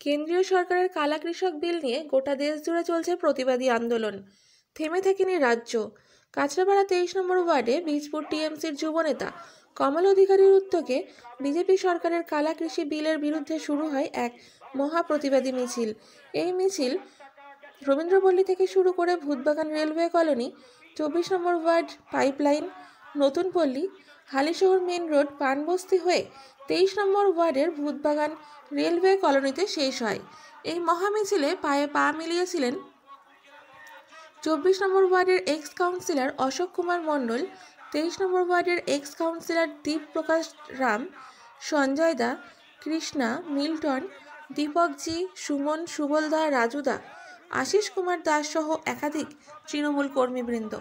কেন্দ্রীয় সরকারের কালা কৃষক বিল নিয়ে গোটা দেশ জুড়ে চলছে প্রতিবাদী আন্দোলন। থেমে থাকেনি রাজ্য। কাঁচরাপাড়া 23 নম্বর ওয়ার্ডে বীজপুর টিএমসির যুবনেতা কমল অধিকারীর উদ্যোগে বিজেপি সরকারের কালা কৃষি বিলের বিরুদ্ধে শুরু হয় এক মহা প্রতিবাদী মিছিল। এই মিছিল রবীন্দ্রপল্লী থেকে শুরু করে ভূতবাগান রেলওয়ে কলোনি, 24 নম্বর ওয়ার্ড পাইপলাইন, নতুন পল্লী, হালিশহর মেন রোড, পানবস্তি হয়ে 23 নম্বর ওয়ার্ডের ভূতবাগান রেলওয়ে কলোনিতে শেষ হয়। এই মহামিছিলে পায়ে পা মিলিয়েছিলেন 24 নম্বর ওয়ার্ডের এক্স কাউন্সিলর অশোক কুমার মণ্ডল, 23 নম্বর ওয়ার্ডের এক্স কাউন্সিলর দীপ প্রকাশ রাম, সঞ্জয় দা, কৃষ্ণা, মিল্টন, দীপকজি, সুমন, সুবলদা, রাজুদা, আশিস কুমার দাস সহ একাধিক তৃণমূল কর্মীবৃন্দ।